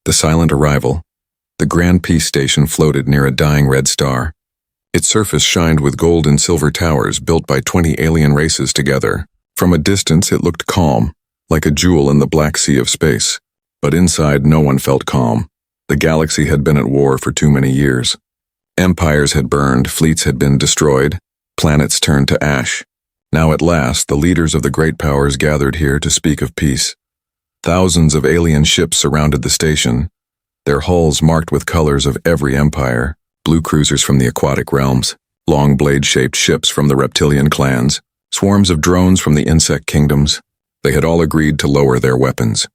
The silent arrival. The Grand Peace Station floated near a dying red star. Its surface shined with gold and silver towers built by 20 alien races together. From a distance it looked calm, like a jewel in the black sea of space. But inside no one felt calm. The galaxy had been at war for too many years. Empires had burned, fleets had been destroyed, planets turned to ash. Now at last the leaders of the great powers gathered here to speak of peace. Thousands of alien ships surrounded the station, their hulls marked with colors of every empire, blue cruisers from the aquatic realms, long blade-shaped ships from the reptilian clans, swarms of drones from the insect kingdoms. They had all agreed to lower their weapons.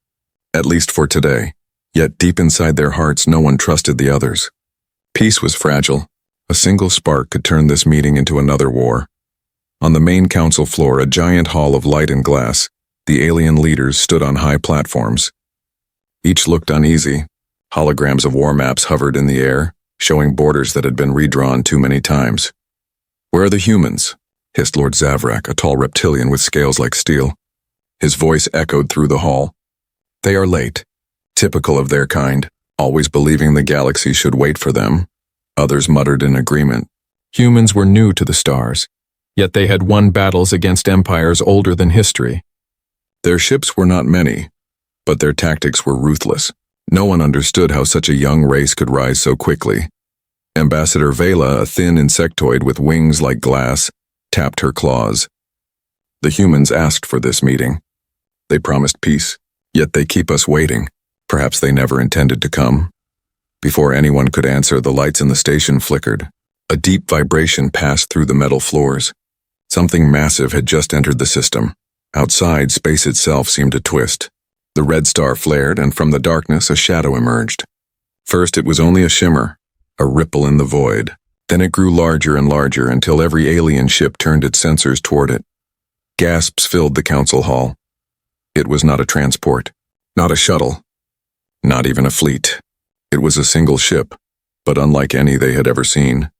At least for today. Yet deep inside their hearts no one trusted the others. Peace was fragile. A single spark could turn this meeting into another war. On the main council floor, a giant hall of light and glass, the alien leaders stood on high platforms. Each looked uneasy. Holograms of war maps hovered in the air, showing borders that had been redrawn too many times. "Where are the humans?" hissed Lord Zavrak, a tall reptilian with scales like steel. His voice echoed through the hall. "They are late. Typical of their kind, always believing the galaxy should wait for them." Others muttered in agreement. Humans were new to the stars, yet they had won battles against empires older than history. Their ships were not many, but their tactics were ruthless. No one understood how such a young race could rise so quickly. Ambassador Vela, a thin insectoid with wings like glass, tapped her claws. The humans asked for this meeting. They promised peace, yet they keep us waiting. Perhaps they never intended to come. Before anyone could answer, the lights in the station flickered. A deep vibration passed through the metal floors. Something massive had just entered the system. Outside, space itself seemed to twist. The red star flared, and from the darkness a shadow emerged. First it was only a shimmer, a ripple in the void. Then it grew larger and larger until every alien ship turned its sensors toward it. Gasps filled the council hall. It was not a transport, not a shuttle, not even a fleet. It was a single ship, but unlike any they had ever seen.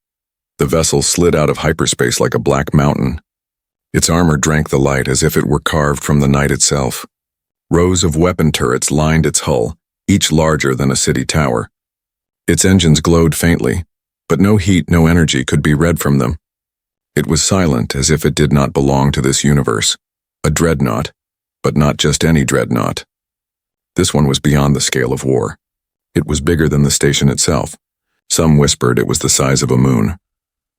The vessel slid out of hyperspace like a black mountain. Its armor drank the light as if it were carved from the night itself. Rows of weapon turrets lined its hull, each larger than a city tower. Its engines glowed faintly, but no heat, no energy could be read from them. It was silent, as if it did not belong to this universe. A dreadnought, but not just any dreadnought. This one was beyond the scale of war. It was bigger than the station itself. Some whispered it was the size of a moon.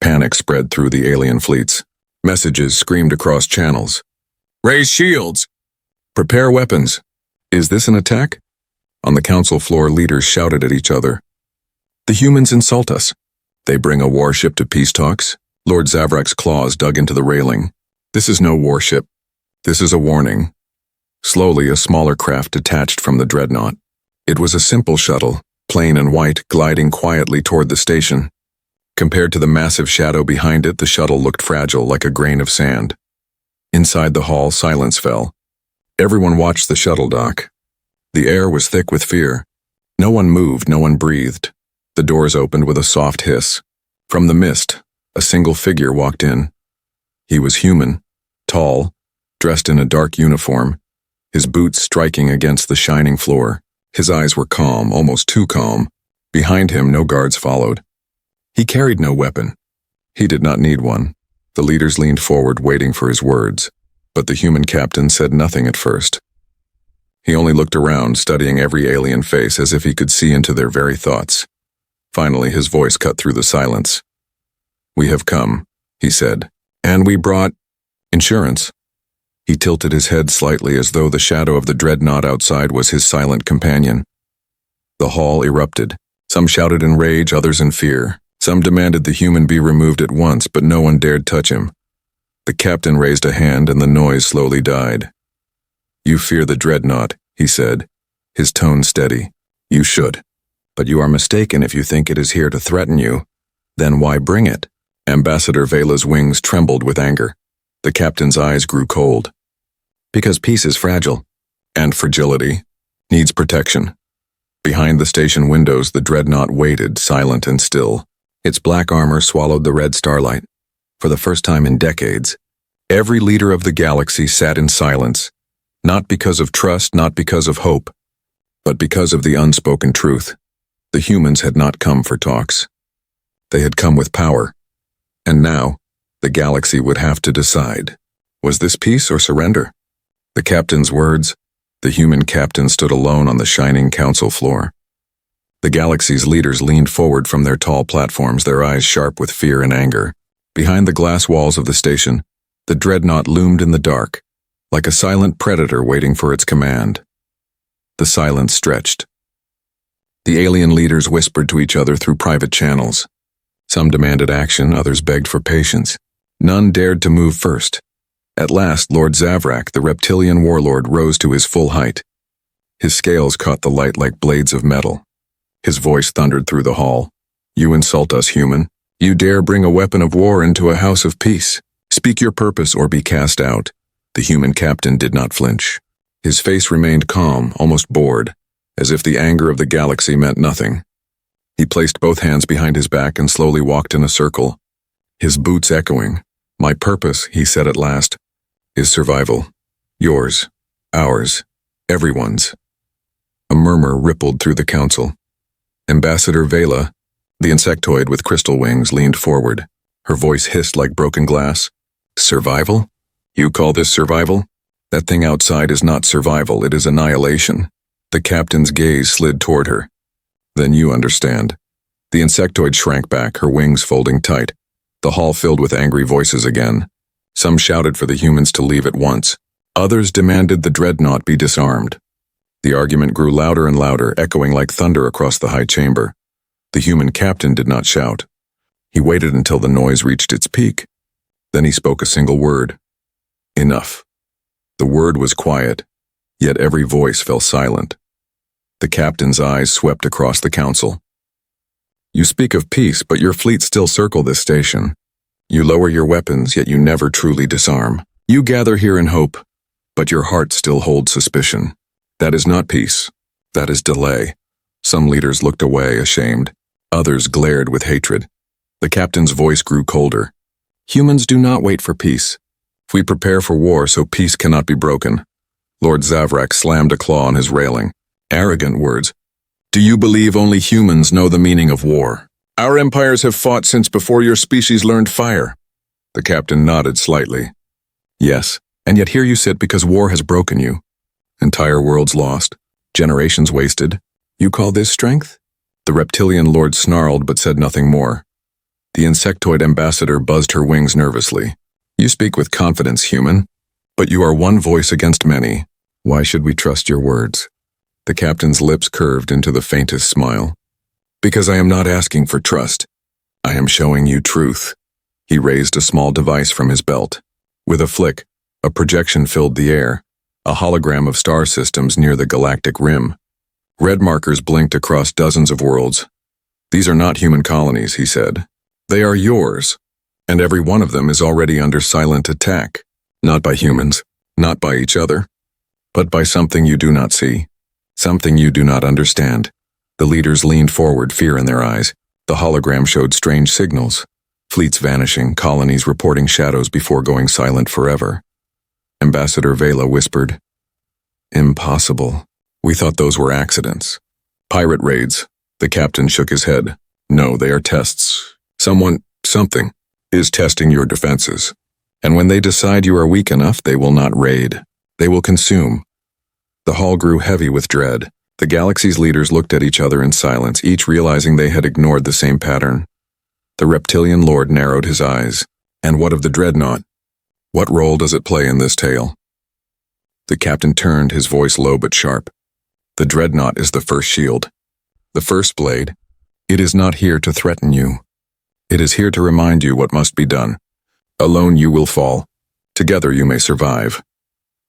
Panic spread through the alien fleets. Messages screamed across channels. "Raise shields! Prepare weapons! Is this an attack?" On the council floor, leaders shouted at each other. "The humans insult us. They bring a warship to peace talks?" Lord Zavrak's claws dug into the railing. "This is no warship. This is a warning." Slowly, a smaller craft detached from the Dreadnought. It was a simple shuttle, plain and white, gliding quietly toward the station. Compared to the massive shadow behind it, the shuttle looked fragile, like a grain of sand. Inside the hall, silence fell. Everyone watched the shuttle dock. The air was thick with fear. No one moved, no one breathed. The doors opened with a soft hiss. From the mist, a single figure walked in. He was human, tall, dressed in a dark uniform, his boots striking against the shining floor. His eyes were calm, almost too calm. Behind him, no guards followed. He carried no weapon. He did not need one. The leaders leaned forward, waiting for his words, but the human captain said nothing at first. He only looked around, studying every alien face as if he could see into their very thoughts. Finally, his voice cut through the silence. "We have come," he said, "and we brought insurance." He tilted his head slightly as though the shadow of the dreadnought outside was his silent companion. The hall erupted. Some shouted in rage, others in fear. Some demanded the human be removed at once, but no one dared touch him. The captain raised a hand and the noise slowly died. "You fear the dreadnought," he said, his tone steady. "You should. But you are mistaken if you think it is here to threaten you. Then why bring it?" Ambassador Vela's wings trembled with anger. The captain's eyes grew cold. "Because peace is fragile, and fragility needs protection." Behind the station windows, the dreadnought waited, silent and still. Its black armor swallowed the red starlight. For the first time in decades, every leader of the galaxy sat in silence, not because of trust, not because of hope, But because of the unspoken truth, the humans had not come for talks. They had come with power. And now, the galaxy would have to decide. Was this peace or surrender? The captain's words, the human captain stood alone on the shining council floor. The galaxy's leaders leaned forward from their tall platforms, their eyes sharp with fear and anger. Behind the glass walls of the station, the Dreadnought loomed in the dark, like a silent predator waiting for its command. The silence stretched. The alien leaders whispered to each other through private channels. Some demanded action, others begged for patience. None dared to move first. At last, Lord Zavrak, the reptilian warlord, rose to his full height. His scales caught the light like blades of metal. His voice thundered through the hall. You insult us, human. You dare bring a weapon of war into a house of peace. Speak your purpose or be cast out. The human captain did not flinch. His face remained calm, almost bored, as if the anger of the galaxy meant nothing. He placed both hands behind his back and slowly walked in a circle, his boots echoing. My purpose, he said at last, is survival. Yours, ours, everyone's. A murmur rippled through the council. Ambassador Vela, the insectoid with crystal wings, leaned forward. Her voice hissed like broken glass. Survival? You call this survival? That thing outside is not survival, it is annihilation. The captain's gaze slid toward her. Then you understand. The insectoid shrank back, her wings folding tight. The hall filled with angry voices again. Some shouted for the humans to leave at once. Others demanded the Dreadnought be disarmed. The argument grew louder and louder, echoing like thunder across the high chamber. The human captain did not shout. He waited until the noise reached its peak. Then he spoke a single word. Enough. The word was quiet, yet every voice fell silent. The captain's eyes swept across the council. You speak of peace, but your fleets still circle this station. You lower your weapons, yet you never truly disarm. You gather here in hope, but your heart still holds suspicion. That is not peace. That is delay. Some leaders looked away, ashamed. Others glared with hatred. The captain's voice grew colder. Humans do not wait for peace. We prepare for war so peace cannot be broken. Lord Zavrak slammed a claw on his railing. Arrogant words. Do you believe only humans know the meaning of war? Our empires have fought since before your species learned fire. The captain nodded slightly. Yes, and yet here you sit because war has broken you. Entire worlds lost. Generations wasted. You call this strength? The reptilian lord snarled but said nothing more. The insectoid ambassador buzzed her wings nervously. You speak with confidence, human, but you are one voice against many. Why should we trust your words? The captain's lips curved into the faintest smile. Because I am not asking for trust. I am showing you truth. He raised a small device from his belt. With a flick, a projection filled the air, a hologram of star systems near the galactic rim. Red markers blinked across dozens of worlds. These are not human colonies, he said. They are yours, and every one of them is already under silent attack. Not by humans, not by each other, but by something you do not see, something you do not understand. The leaders leaned forward, fear in their eyes. The hologram showed strange signals. Fleets vanishing, colonies reporting shadows before going silent forever. Ambassador Vela whispered, Impossible. We thought those were accidents. Pirate raids. The captain shook his head. No, they are tests. Something, is testing your defenses. And when they decide you are weak enough, they will not raid. They will consume. The hall grew heavy with dread. The galaxy's leaders looked at each other in silence, each realizing they had ignored the same pattern. The reptilian lord narrowed his eyes. And what of the Dreadnought? What role does it play in this tale? The captain turned, his voice low but sharp. The Dreadnought is the first shield. The first blade. It is not here to threaten you. It is here to remind you what must be done. Alone you will fall. Together you may survive.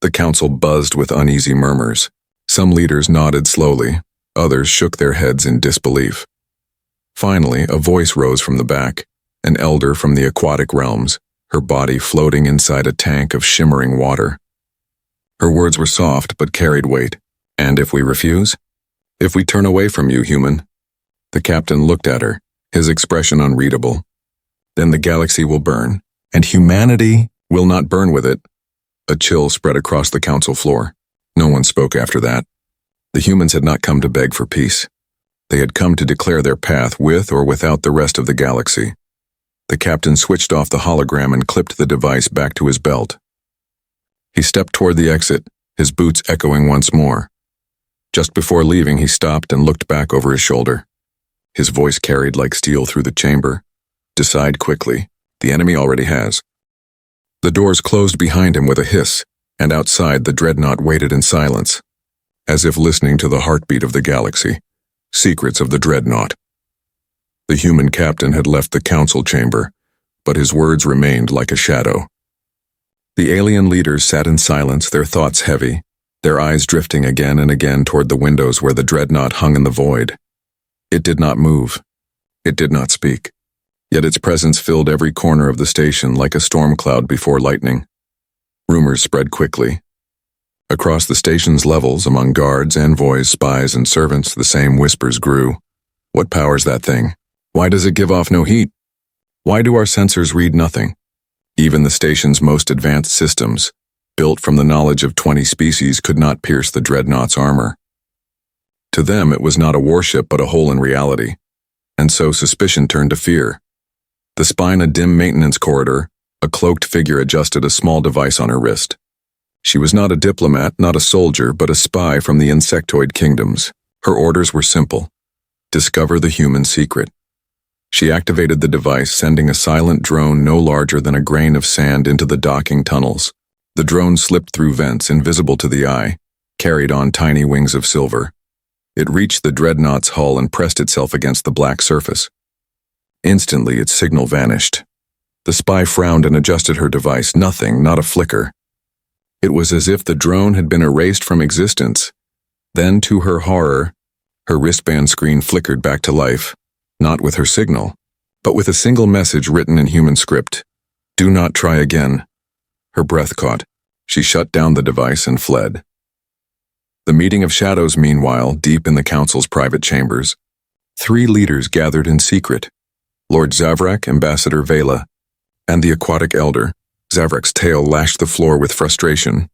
The council buzzed with uneasy murmurs. Some leaders nodded slowly. Others shook their heads in disbelief. Finally, a voice rose from the back, an elder from the aquatic realms, her body floating inside a tank of shimmering water. Her words were soft but carried weight. And if we refuse? If we turn away from you, human? The captain looked at her, his expression unreadable. Then the galaxy will burn, and humanity will not burn with it. A chill spread across the council floor. No one spoke after that. The humans had not come to beg for peace. They had come to declare their path with or without the rest of the galaxy. The captain switched off the hologram and clipped the device back to his belt. He stepped toward the exit, his boots echoing once more. Just before leaving, he stopped and looked back over his shoulder. His voice carried like steel through the chamber. Decide quickly. The enemy already has. The doors closed behind him with a hiss, and outside the Dreadnought waited in silence, as if listening to the heartbeat of the galaxy. Secrets of the Dreadnought. The human captain had left the council chamber, but his words remained like a shadow. The alien leaders sat in silence, their thoughts heavy, their eyes drifting again and again toward the windows where the Dreadnought hung in the void. It did not move. It did not speak. Yet its presence filled every corner of the station like a storm cloud before lightning. Rumors spread quickly. Across the station's levels, among guards, envoys, spies, and servants, the same whispers grew. What powers that thing? Why does it give off no heat? Why do our sensors read nothing? Even the station's most advanced systems, built from the knowledge of 20 species, could not pierce the Dreadnought's armor. To them, it was not a warship but a hole in reality, and so suspicion turned to fear. The spine a dim maintenance corridor, a cloaked figure adjusted a small device on her wrist. She was not a diplomat, not a soldier, but a spy from the insectoid kingdoms. Her orders were simple. Discover the human secret. She activated the device, sending a silent drone no larger than a grain of sand into the docking tunnels. The drone slipped through vents invisible to the eye, carried on tiny wings of silver. It reached the Dreadnought's hull and pressed itself against the black surface. Instantly, its signal vanished. The spy frowned and adjusted her device. Nothing, not a flicker. It was as if the drone had been erased from existence. Then, to her horror, her wristband screen flickered back to life, not with her signal, but with a single message written in human script. Do not try again. Her breath caught. She shut down the device and fled. The meeting of shadows, meanwhile, deep in the council's private chambers. 3 leaders gathered in secret. Lord Zavrak, Ambassador Vela, and the aquatic elder. Zavrak's tail lashed the floor with frustration.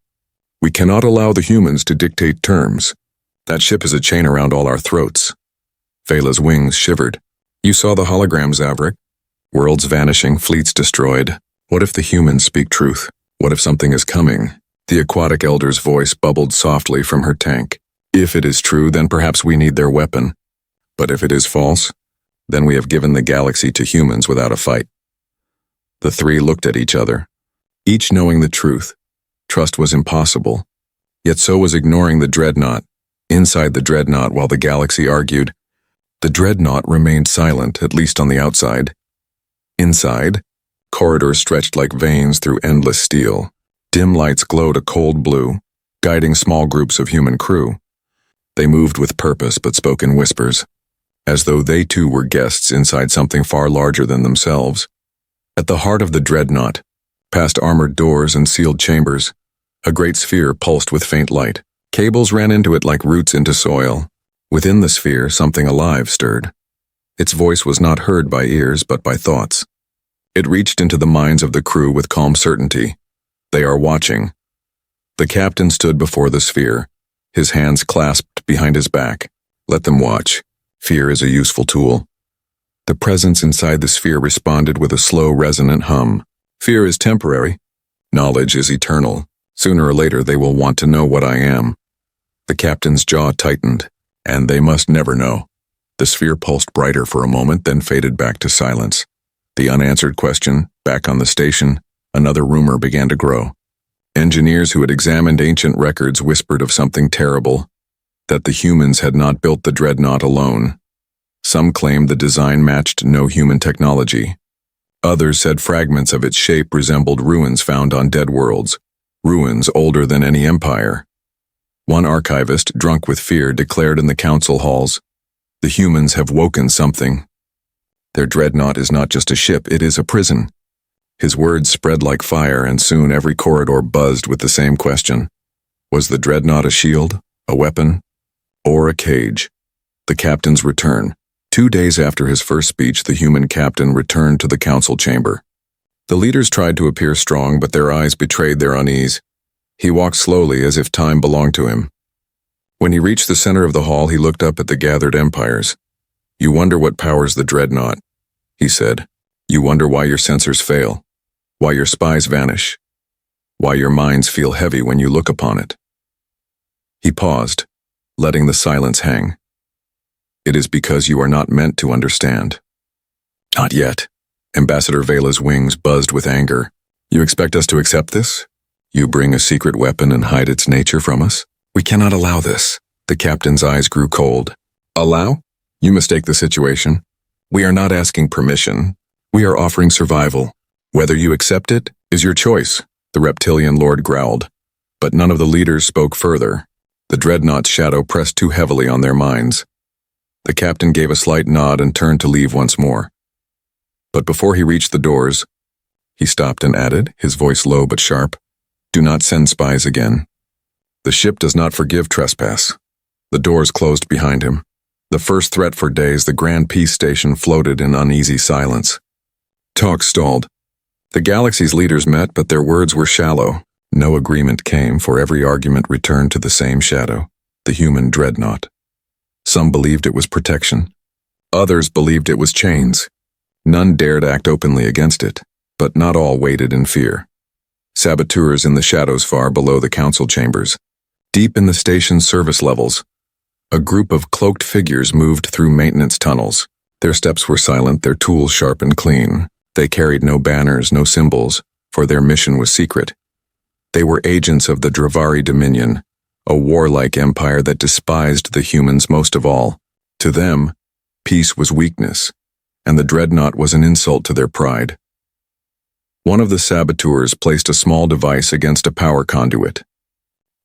We cannot allow the humans to dictate terms. That ship is a chain around all our throats. Vela's wings shivered. You saw the hologram, Zavrak. Worlds vanishing, fleets destroyed. What if the humans speak truth? What if something is coming? The aquatic elder's voice bubbled softly from her tank. If it is true, then perhaps we need their weapon. But if it is false, then we have given the galaxy to humans without a fight. The 3 looked at each other, each knowing the truth. Trust was impossible. Yet so was ignoring the Dreadnought. Inside the Dreadnought, while the galaxy argued, the Dreadnought remained silent, at least on the outside. Inside, corridors stretched like veins through endless steel. Dim lights glowed a cold blue, guiding small groups of human crew. They moved with purpose but spoke in whispers, as though they too were guests inside something far larger than themselves. At the heart of the Dreadnought, past armored doors and sealed chambers, a great sphere pulsed with faint light. Cables ran into it like roots into soil. Within the sphere, something alive stirred. Its voice was not heard by ears but by thoughts. It reached into the minds of the crew with calm certainty. They are watching. The captain stood before the sphere, his hands clasped behind his back. Let them watch. Fear is a useful tool. The presence inside the sphere responded with a slow, resonant hum. Fear is temporary. Knowledge is eternal. Sooner or later they will want to know what I am. The captain's jaw tightened, and they must never know. The sphere pulsed brighter for a moment, then faded back to silence. The unanswered question, back on the station, another rumor began to grow. Engineers who had examined ancient records whispered of something terrible, that the humans had not built the Dreadnought alone. Some claimed the design matched no human technology. Others said fragments of its shape resembled ruins found on dead worlds, ruins older than any empire. One archivist, drunk with fear, declared in the council halls, "The humans have woken something. Their Dreadnought is not just a ship, it is a prison." His words spread like fire, and soon every corridor buzzed with the same question. Was the Dreadnought a shield, a weapon, or a cage? The captain's return. 2 days after his first speech, the human captain returned to the council chamber. The leaders tried to appear strong, but their eyes betrayed their unease. He walked slowly as if time belonged to him. When he reached the center of the hall, he looked up at the gathered empires. "You wonder what powers the Dreadnought," he said. "You wonder why your sensors fail, why your spies vanish, why your minds feel heavy when you look upon it." He paused, letting the silence hang. "It is because you are not meant to understand." "Not yet." Ambassador Vela's wings buzzed with anger. "You expect us to accept this? You bring a secret weapon and hide its nature from us? We cannot allow this." The captain's eyes grew cold. "Allow? You mistake the situation. We are not asking permission. We are offering survival. Whether you accept it is your choice," the reptilian lord growled. But none of the leaders spoke further. The Dreadnought's shadow pressed too heavily on their minds. The captain gave a slight nod and turned to leave once more. But before he reached the doors, he stopped and added, his voice low but sharp, "Do not send spies again. The ship does not forgive trespass." The doors closed behind him. The first threat for days, the Grand Peace Station floated in uneasy silence. Talk stalled. The galaxy's leaders met, but their words were shallow. No agreement came, for every argument returned to the same shadow, the human Dreadnought. Some believed it was protection. Others believed it was chains. None dared act openly against it, but not all waited in fear. Saboteurs in the shadows far below the council chambers. Deep in the station's service levels, a group of cloaked figures moved through maintenance tunnels. Their steps were silent, their tools sharp and clean. They carried no banners, no symbols, for their mission was secret. They were agents of the Dravari Dominion, a warlike empire that despised the humans most of all. To them, peace was weakness, and the Dreadnought was an insult to their pride. One of the saboteurs placed a small device against a power conduit.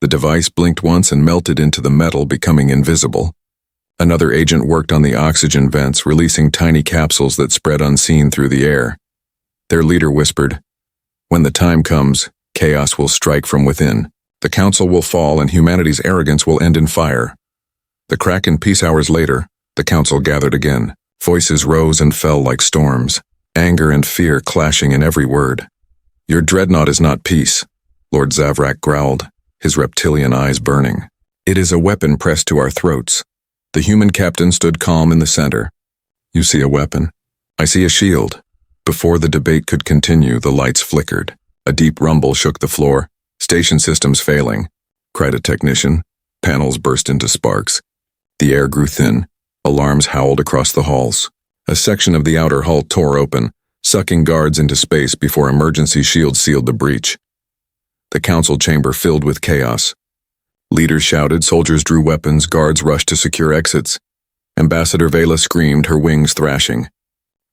The device blinked once and melted into the metal, becoming invisible. Another agent worked on the oxygen vents, releasing tiny capsules that spread unseen through the air. Their leader whispered, "When the time comes, chaos will strike from within. The council will fall and humanity's arrogance will end in fire." The crack in peace hours later, the council gathered again. Voices rose and fell like storms, anger and fear clashing in every word. "Your Dreadnought is not peace," Lord Zavrak growled, his reptilian eyes burning. "It is a weapon pressed to our throats." The human captain stood calm in the center. "You see a weapon. I see a shield." Before the debate could continue, the lights flickered. A deep rumble shook the floor. "Station systems failing," cried a technician. Panels burst into sparks. The air grew thin. Alarms howled across the halls. A section of the outer hull tore open, sucking guards into space before emergency shields sealed the breach. The council chamber filled with chaos. Leaders shouted, soldiers drew weapons, guards rushed to secure exits. Ambassador Vela screamed, her wings thrashing.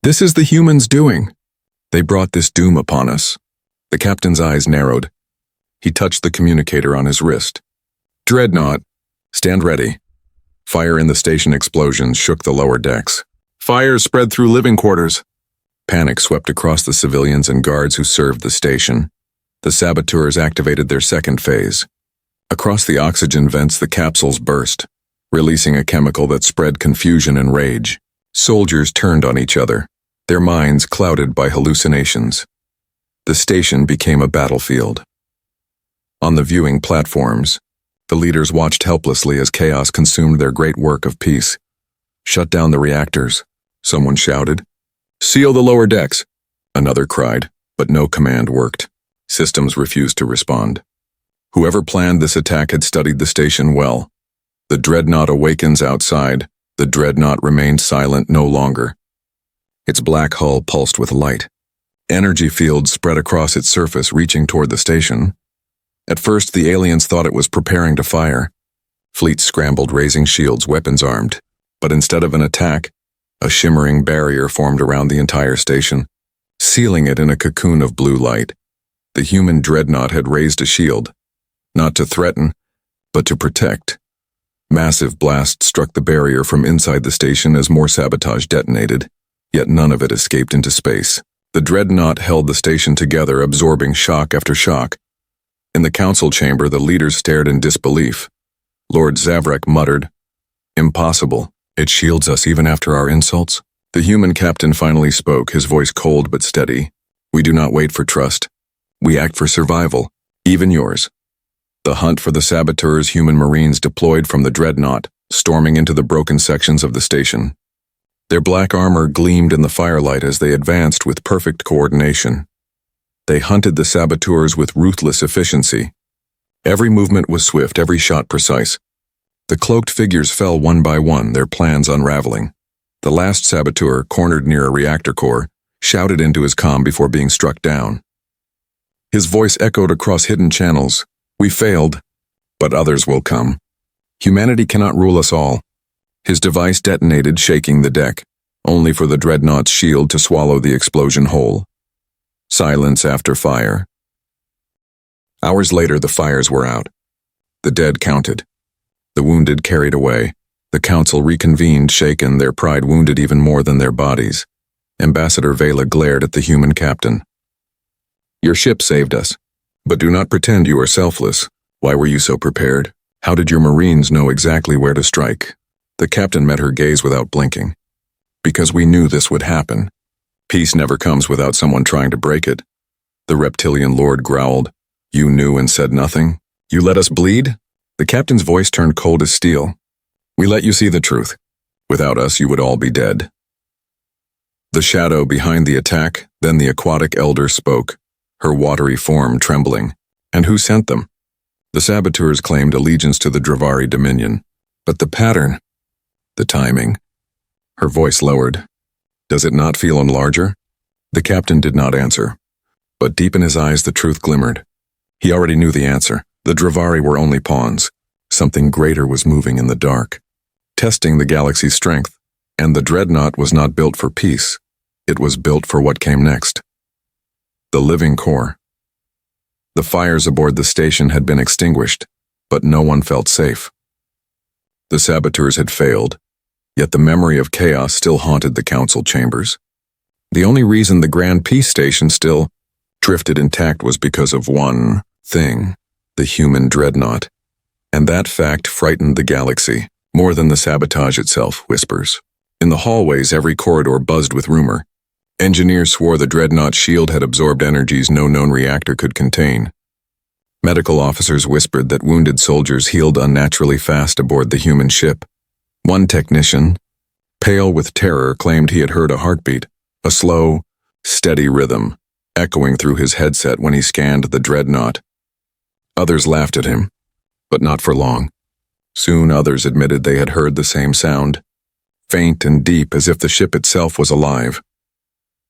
"This is the humans' doing. They brought this doom upon us." The captain's eyes narrowed. He touched the communicator on his wrist. "Dreadnought, stand ready." Fire in the station explosions shook the lower decks. Fires spread through living quarters. Panic swept across the civilians and guards who served the station. The saboteurs activated their second phase. Across the oxygen vents, the capsules burst, releasing a chemical that spread confusion and rage. Soldiers turned on each other, their minds clouded by hallucinations. The station became a battlefield. On the viewing platforms, the leaders watched helplessly as chaos consumed their great work of peace. "Shut down the reactors," someone shouted. "Seal the lower decks," another cried, but no command worked. Systems refused to respond. Whoever planned this attack had studied the station well. The Dreadnought awakens outside. The Dreadnought remained silent no longer. Its black hull pulsed with light. Energy fields spread across its surface, reaching toward the station. At first, the aliens thought it was preparing to fire. Fleets scrambled, raising shields, weapons armed. But instead of an attack, a shimmering barrier formed around the entire station, sealing it in a cocoon of blue light. The human Dreadnought had raised a shield, not to threaten, but to protect. Massive blasts struck the barrier from inside the station as more sabotage detonated, yet none of it escaped into space. The Dreadnought held the station together, absorbing shock after shock. In the council chamber, the leaders stared in disbelief. Lord Zavrak muttered, "Impossible. It shields us even after our insults." The human captain finally spoke, his voice cold but steady. "We do not wait for trust. We act for survival, even yours." The hunt for the saboteurs human marines deployed from the Dreadnought, storming into the broken sections of the station. Their black armor gleamed in the firelight as they advanced with perfect coordination. They hunted the saboteurs with ruthless efficiency. Every movement was swift, every shot precise. The cloaked figures fell one by one, their plans unraveling. The last saboteur, cornered near a reactor core, shouted into his comm before being struck down. His voice echoed across hidden channels. "We failed, but others will come. Humanity cannot rule us all." His device detonated, shaking the deck, only for the Dreadnought's shield to swallow the explosion whole. Silence after fire. Hours later, the fires were out. The dead counted. The wounded carried away. The council reconvened, shaken, their pride wounded even more than their bodies. Ambassador Vela glared at the human captain. "Your ship saved us. But do not pretend you are selfless. Why were you so prepared? How did your Marines know exactly where to strike?" The captain met her gaze without blinking. "Because we knew this would happen. Peace never comes without someone trying to break it." The reptilian lord growled. "You knew and said nothing? You let us bleed?" The captain's voice turned cold as steel. "We let you see the truth. Without us, you would all be dead." The shadow behind the attack, then the aquatic elder spoke, her watery form trembling. "And who sent them?" The saboteurs claimed allegiance to the Dravari Dominion. "But the pattern, the timing." Her voice lowered. "Does it not feel larger?" The captain did not answer. But deep in his eyes the truth glimmered. He already knew the answer. The Dravari were only pawns. Something greater was moving in the dark, testing the galaxy's strength, and the Dreadnought was not built for peace. It was built for what came next. The living core. The fires aboard the station had been extinguished, but no one felt safe. The saboteurs had failed, yet the memory of chaos still haunted the council chambers. The only reason the Grand Peace Station still drifted intact was because of one thing, the human Dreadnought. And that fact frightened the galaxy, more than the sabotage itself, whispers. In the hallways, every corridor buzzed with rumor. Engineers swore the Dreadnought's shield had absorbed energies no known reactor could contain. Medical officers whispered that wounded soldiers healed unnaturally fast aboard the human ship. One technician, pale with terror, claimed he had heard a heartbeat, a slow, steady rhythm, echoing through his headset when he scanned the Dreadnought. Others laughed at him, but not for long. Soon others admitted they had heard the same sound, faint and deep as if the ship itself was alive.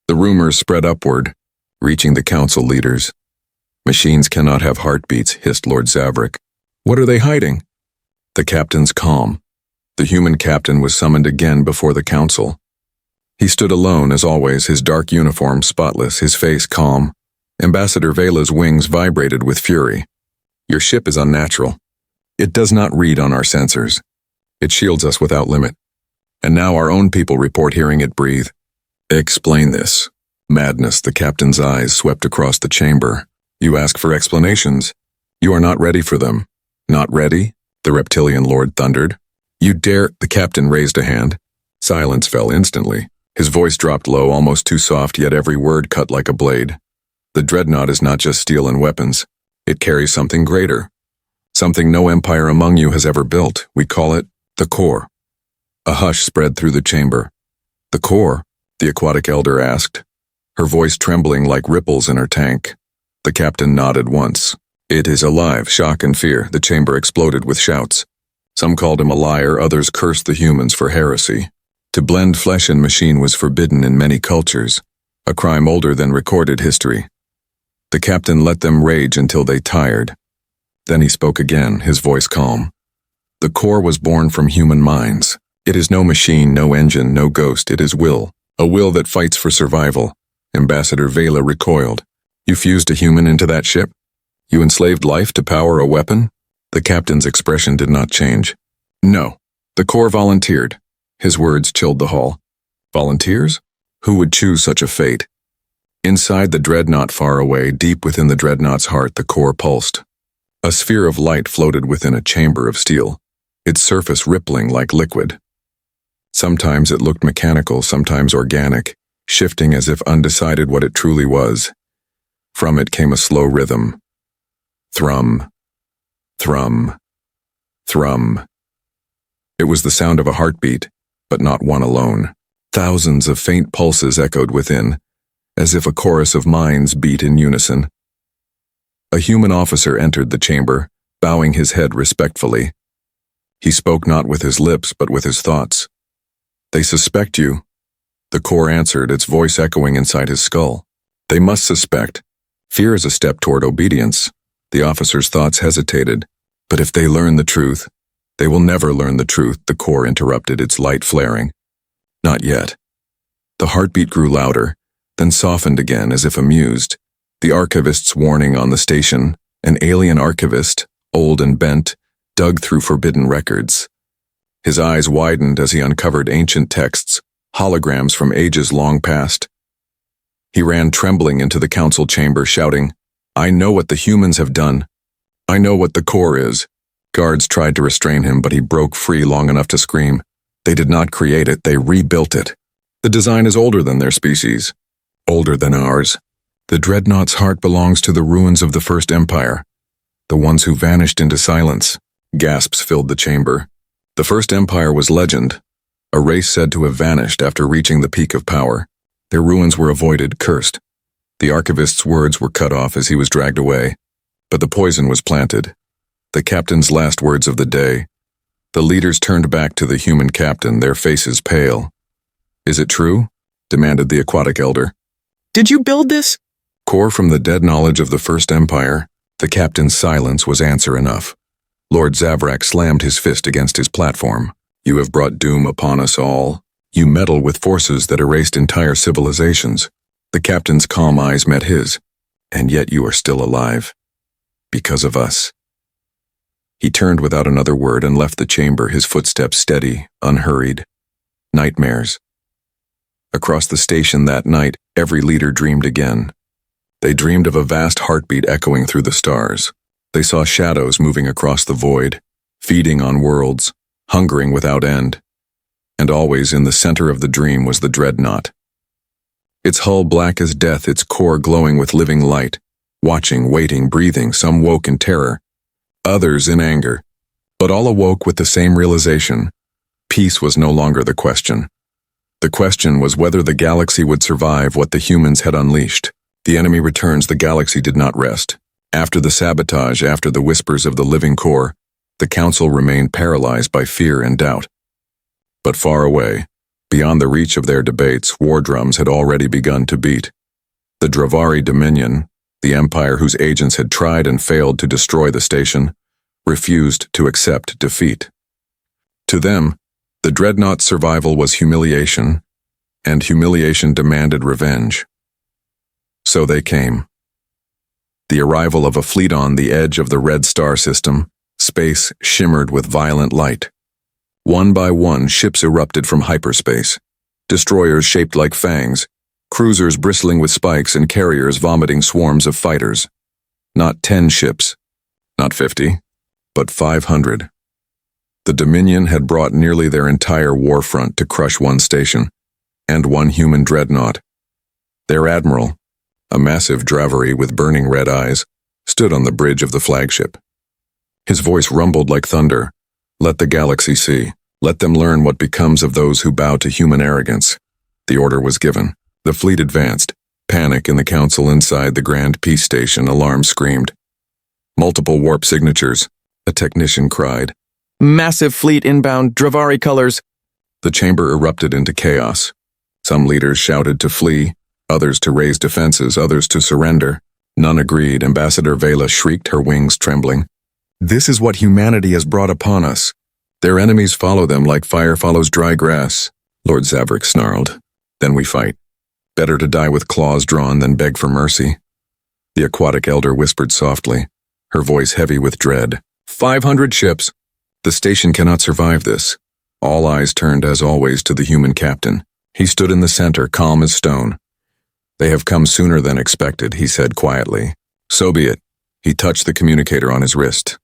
The rumors spread upward, reaching the council leaders. "Machines cannot have heartbeats," hissed Lord Zaverick. "What are they hiding?" The captain's calm. The human captain was summoned again before the council. He stood alone, as always, his dark uniform spotless, his face calm. Ambassador Vela's wings vibrated with fury. "Your ship is unnatural. It does not read on our sensors. It shields us without limit. And now our own people report hearing it breathe." "Explain this." Madness, the captain's eyes swept across the chamber. "You ask for explanations. You are not ready for them." "Not ready?" the reptilian lord thundered. "You dare—" The captain raised a hand. Silence fell instantly. His voice dropped low, almost too soft, yet every word cut like a blade. "The Dreadnought is not just steel and weapons. It carries something greater. Something no empire among you has ever built. We call it the core." A hush spread through the chamber. "The core?" the aquatic elder asked, her voice trembling like ripples in her tank. The captain nodded once. "It is alive." Shock and fear. The chamber exploded with shouts. Some called him a liar, others cursed the humans for heresy. To blend flesh and machine was forbidden in many cultures, a crime older than recorded history. The captain let them rage until they tired. Then he spoke again, his voice calm. "The core was born from human minds. It is no machine, no engine, no ghost. It is will. A will that fights for survival." Ambassador Vela recoiled. "You fused a human into that ship? You enslaved life to power a weapon?" The captain's expression did not change. "No. The core volunteered." His words chilled the hall. "Volunteers? Who would choose such a fate?" Inside the Dreadnought far away, deep within the Dreadnought's heart, the core pulsed. A sphere of light floated within a chamber of steel, its surface rippling like liquid. Sometimes it looked mechanical, sometimes organic, shifting as if undecided what it truly was. From it came a slow rhythm. Thrum. Thrum. Thrum. It was the sound of a heartbeat, but not one alone. Thousands of faint pulses echoed within, as if a chorus of minds beat in unison. A human officer entered the chamber, bowing his head respectfully. He spoke not with his lips, but with his thoughts. "They suspect you," the core answered, its voice echoing inside his skull. "They must suspect. Fear is a step toward obedience." The officer's thoughts hesitated. "But if they learn the truth, they will never learn the truth," the core interrupted, its light flaring. "Not yet." The heartbeat grew louder, then softened again as if amused. The archivist's warning on the station, an alien archivist, old and bent, dug through forbidden records. His eyes widened as he uncovered ancient texts, holograms from ages long past. He ran trembling into the council chamber, shouting, "I know what the humans have done. I know what the core is." Guards tried to restrain him, but he broke free long enough to scream. "They did not create it, they rebuilt it. The design is older than their species, older than ours. The Dreadnought's heart belongs to the ruins of the First Empire, the ones who vanished into silence." Gasps filled the chamber. The First Empire was legend, a race said to have vanished after reaching the peak of power. Their ruins were avoided, cursed. The archivist's words were cut off as he was dragged away, but the poison was planted. The captain's last words of the day. The leaders turned back to the human captain, their faces pale. "Is it true?" demanded the aquatic elder. "Did you build this?" "Core from the dead knowledge of the First Empire." The captain's silence was answer enough. Lord Zavrak slammed his fist against his platform. "You have brought doom upon us all. You meddle with forces that erased entire civilizations." The captain's calm eyes met his. "And yet you are still alive. Because of us." He turned without another word and left the chamber, his footsteps steady, unhurried. Nightmares. Across the station that night, every leader dreamed again. They dreamed of a vast heartbeat echoing through the stars. They saw shadows moving across the void, feeding on worlds, hungering without end. And always in the center of the dream was the Dreadnought. Its hull black as death, its core glowing with living light. Watching, waiting, breathing, some woke in terror, others in anger. But all awoke with the same realization. Peace was no longer the question. The question was whether the galaxy would survive what the humans had unleashed. The enemy returns, the galaxy did not rest. After the sabotage, after the whispers of the living core, the council remained paralyzed by fear and doubt. But far away, beyond the reach of their debates, war drums had already begun to beat. The Dravari Dominion, the empire whose agents had tried and failed to destroy the station, refused to accept defeat. To them, the Dreadnought's survival was humiliation, and humiliation demanded revenge. So they came. The arrival of a fleet on the edge of the red star system, space shimmered with violent light. One by one, ships erupted from hyperspace. Destroyers shaped like fangs, cruisers bristling with spikes, and carriers vomiting swarms of fighters. Not 10 ships, not 50, but 500. The Dominion had brought nearly their entire war front to crush one station, and one human dreadnought. Their admiral, a massive Dravari with burning red eyes, stood on the bridge of the flagship. His voice rumbled like thunder. "Let the galaxy see. Let them learn what becomes of those who bow to human arrogance." The order was given. The fleet advanced. Panic in the council inside the Grand Peace Station. Alarms screamed. "Multiple warp signatures," a technician cried. "Massive fleet inbound, Dravari colors." The chamber erupted into chaos. Some leaders shouted to flee, others to raise defenses, others to surrender. None agreed. Ambassador Vela shrieked, her wings trembling. "This is what humanity has brought upon us. Their enemies follow them like fire follows dry grass." Lord Zavrak snarled. "Then we fight. Better to die with claws drawn than beg for mercy." The aquatic elder whispered softly, her voice heavy with dread. 500 ships. The station cannot survive this." All eyes turned, as always, to the human captain. He stood in the center, calm as stone. "They have come sooner than expected," he said quietly. "So be it." He touched the communicator on his wrist.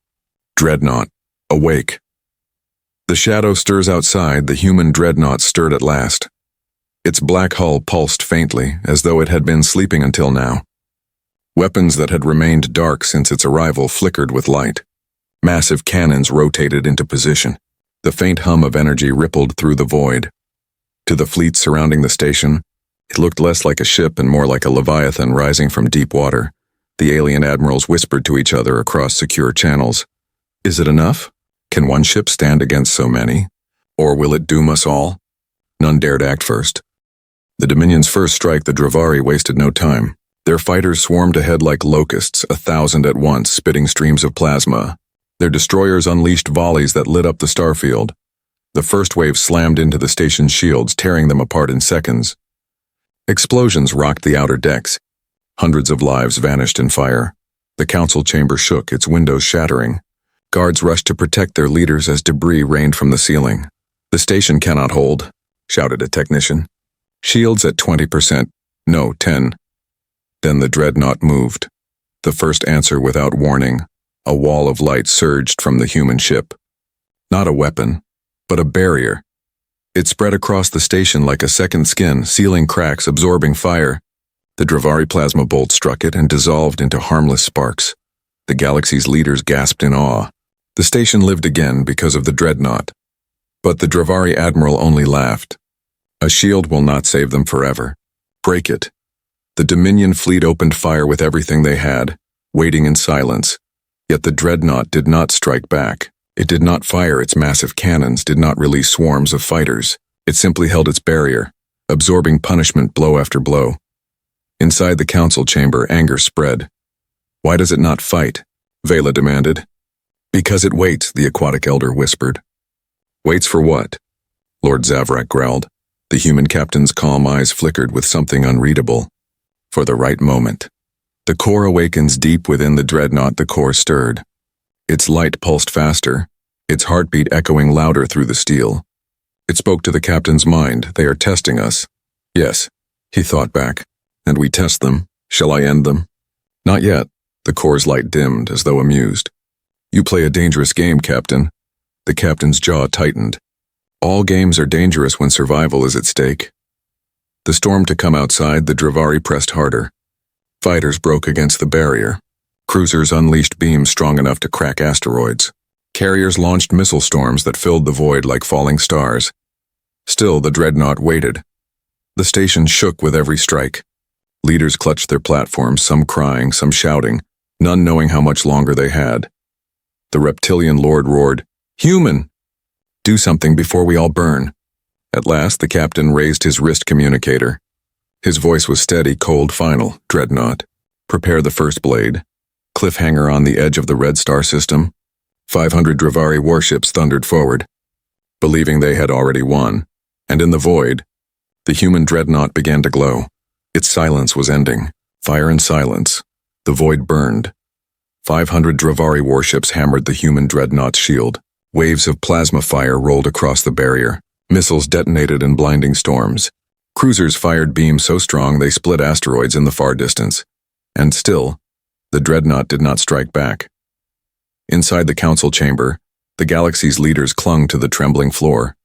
"Dreadnought, awake." The shadow stirs outside. The human dreadnought stirred at last. Its black hull pulsed faintly, as though it had been sleeping until now. Weapons that had remained dark since its arrival flickered with light. Massive cannons rotated into position. The faint hum of energy rippled through the void. To the fleet surrounding the station, it looked less like a ship and more like a leviathan rising from deep water. The alien admirals whispered to each other across secure channels. Is it enough? Can one ship stand against so many? Or will it doom us all? None dared act first. The Dominion's first strike, the Drevari, wasted no time. Their fighters swarmed ahead like locusts, 1,000 at once, spitting streams of plasma. Their destroyers unleashed volleys that lit up the starfield. The first wave slammed into the station's shields, tearing them apart in seconds. Explosions rocked the outer decks. Hundreds of lives vanished in fire. The council chamber shook, its windows shattering. Guards rushed to protect their leaders as debris rained from the ceiling. "The station cannot hold," shouted a technician. "Shields at 20%. No, 10. Then the Dreadnought moved. The first answer without warning. A wall of light surged from the human ship. Not a weapon, but a barrier. It spread across the station like a second skin, sealing cracks, absorbing fire. The Drevari plasma bolt struck it and dissolved into harmless sparks. The galaxy's leaders gasped in awe. The station lived again because of the Dreadnought. But the Drevari admiral only laughed. A shield will not save them forever. Break it. The Dominion fleet opened fire with everything they had, waiting in silence. Yet the Dreadnought did not strike back. It did not fire its massive cannons, did not release swarms of fighters. It simply held its barrier, absorbing punishment blow after blow. Inside the council chamber, anger spread. "Why does it not fight?" Vela demanded. "Because it waits," the aquatic elder whispered. "Waits for what?" Lord Zavrak growled. The human captain's calm eyes flickered with something unreadable. "For the right moment." The core awakens deep within the Dreadnought. The core stirred. Its light pulsed faster, its heartbeat echoing louder through the steel. It spoke to the captain's mind. "They are testing us." "Yes," he thought back. "And we test them. Shall I end them?" "Not yet." The core's light dimmed, as though amused. "You play a dangerous game, Captain." The captain's jaw tightened. "All games are dangerous when survival is at stake." The storm to come outside, the Drevari pressed harder. Fighters broke against the barrier. Cruisers unleashed beams strong enough to crack asteroids. Carriers launched missile storms that filled the void like falling stars. Still, the Dreadnought waited. The station shook with every strike. Leaders clutched their platforms, some crying, some shouting, none knowing how much longer they had. The reptilian lord roared, "Human! Do something before we all burn." At last, the captain raised his wrist communicator. His voice was steady, cold, final. "Dreadnought, prepare the first blade." Cliffhanger on the edge of the Red Star system. 500 Drevari warships thundered forward, believing they had already won. And in the void, the human Dreadnought began to glow. Its silence was ending. Fire and silence. The void burned. 500 Drevari warships hammered the human Dreadnought's shield. Waves of plasma fire rolled across the barrier. Missiles detonated in blinding storms. Cruisers fired beams so strong they split asteroids in the far distance. And still, the Dreadnought did not strike back. Inside the council chamber, the galaxy's leaders clung to the trembling floor.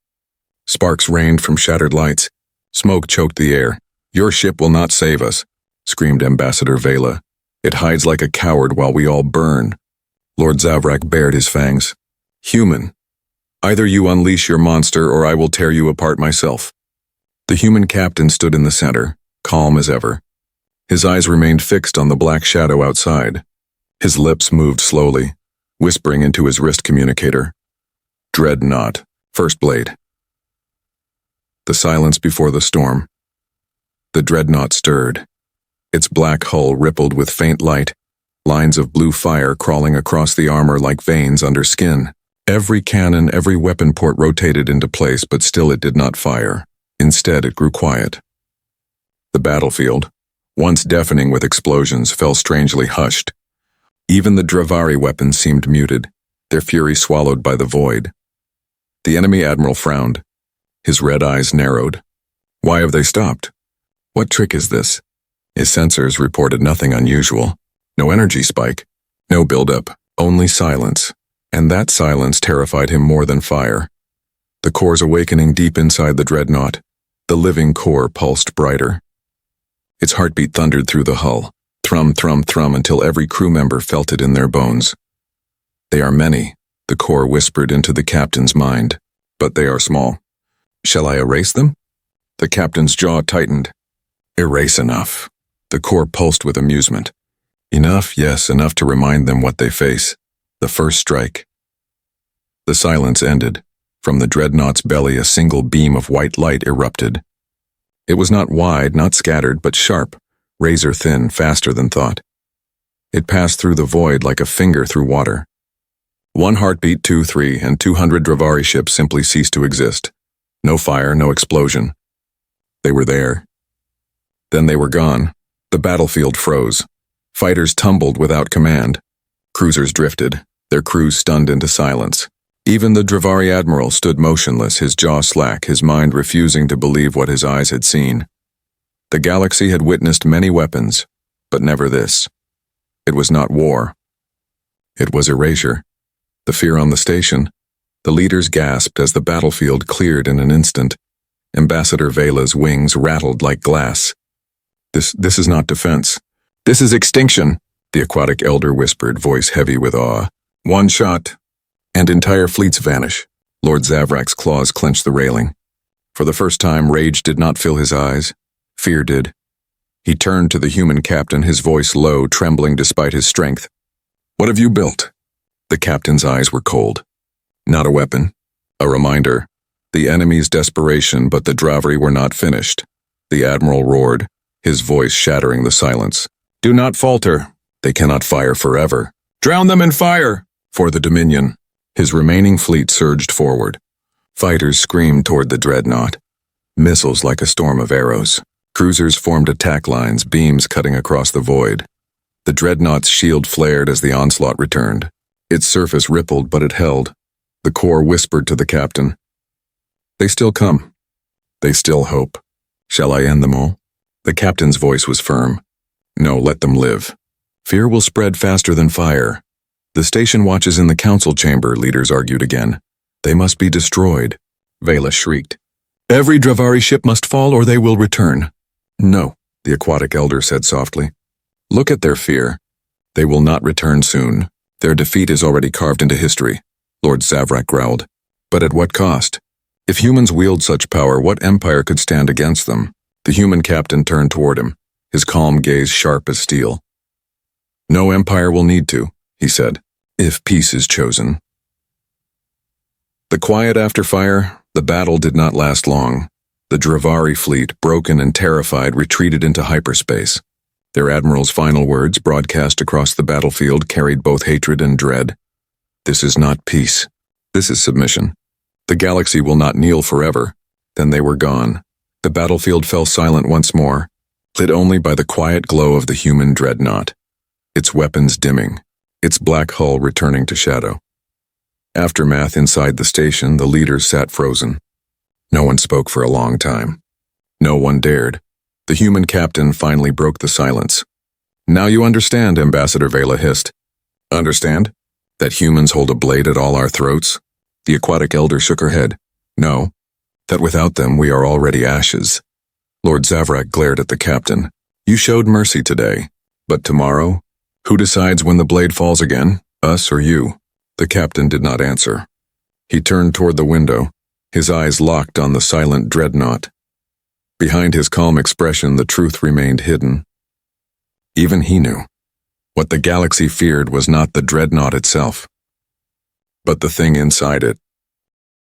Sparks rained from shattered lights. Smoke choked the air. "Your ship will not save us," screamed Ambassador Vela. "It hides like a coward while we all burn." Lord Zavrak bared his fangs. "Human, either you unleash your monster or I will tear you apart myself." The human captain stood in the center, calm as ever. His eyes remained fixed on the black shadow outside. His lips moved slowly, whispering into his wrist communicator. "Dreadnought, first blade." The silence before the storm. The Dreadnought stirred. Its black hull rippled with faint light, lines of blue fire crawling across the armor like veins under skin. Every cannon, every weapon port rotated into place, but still it did not fire. Instead, it grew quiet. The battlefield, once deafening with explosions, fell strangely hushed. Even the Drevari weapons seemed muted, their fury swallowed by the void. The enemy admiral frowned. His red eyes narrowed. Why have they stopped? What trick is this? His sensors reported nothing unusual. No energy spike, no buildup, only silence. And that silence terrified him more than fire. The core's awakening deep inside the Dreadnought. The living core pulsed brighter. Its heartbeat thundered through the hull, thrum, thrum, thrum, until every crew member felt it in their bones. They are many, the core whispered into the captain's mind. But they are small. Shall I erase them? The captain's jaw tightened. Erase enough. The core pulsed with amusement. Enough, yes, enough to remind them what they face. The first strike. The silence ended. From the Dreadnought's belly a single beam of white light erupted. It was not wide, not scattered, but sharp, razor-thin, faster than thought. It passed through the void like a finger through water. 1 heartbeat, 2, 3, and 200 Dravari ships simply ceased to exist. No fire, no explosion. They were there. Then they were gone. The battlefield froze. Fighters tumbled without command. Cruisers drifted, their crews stunned into silence. Even the Dravari admiral stood motionless, his jaw slack, his mind refusing to believe what his eyes had seen. The galaxy had witnessed many weapons, but never this. It was not war. It was erasure. The fear on the station. The leaders gasped as the battlefield cleared in an instant. Ambassador Vela's wings rattled like glass. This is not defense. This is extinction, the aquatic elder whispered, voice heavy with awe. 1 shot, and entire fleets vanish. Lord Zavrak's claws clenched the railing. For the first time, rage did not fill his eyes. Fear did. He turned to the human captain, his voice low, trembling despite his strength. What have you built? The captain's eyes were cold. Not a weapon. A reminder. The enemy's desperation, but the Dravari were not finished. The admiral roared, his voice shattering the silence. Do not falter. They cannot fire forever. Drown them in fire! For the Dominion. His remaining fleet surged forward. Fighters screamed toward the Dreadnought. Missiles like a storm of arrows. Cruisers formed attack lines, beams cutting across the void. The Dreadnought's shield flared as the onslaught returned. Its surface rippled, but it held. The core whispered to the captain. They still come. They still hope. Shall I end them all? The captain's voice was firm. No, let them live. Fear will spread faster than fire. The station watches in the council chamber, leaders argued again. They must be destroyed. Vela shrieked. Every Dravari ship must fall or they will return. No, the aquatic elder said softly. Look at their fear. They will not return soon. Their defeat is already carved into history, Lord Zavrak growled. But at what cost? If humans wield such power, what empire could stand against them? The human captain turned toward him, his calm gaze sharp as steel. No empire will need to, he said, if peace is chosen. The quiet after fire, the battle did not last long. The Dravari fleet, broken and terrified, retreated into hyperspace. Their admiral's final words, broadcast across the battlefield, carried both hatred and dread. This is not peace. This is submission. The galaxy will not kneel forever. Then they were gone. The battlefield fell silent once more, lit only by the quiet glow of the human Dreadnought, its weapons dimming, its black hull returning to shadow. Aftermath inside the station, the leaders sat frozen. No one spoke for a long time. No one dared. The human captain finally broke the silence. Now you understand, Ambassador Vela hissed. Understand? That humans hold a blade at all our throats? The aquatic elder shook her head. No. That without them we are already ashes. Lord Zavrak glared at the captain. You showed mercy today. But tomorrow? Who decides when the blade falls again? Us or you? The captain did not answer. He turned toward the window, his eyes locked on the silent Dreadnought. Behind his calm expression, the truth remained hidden. Even he knew. What the galaxy feared was not the Dreadnought itself, but the thing inside it.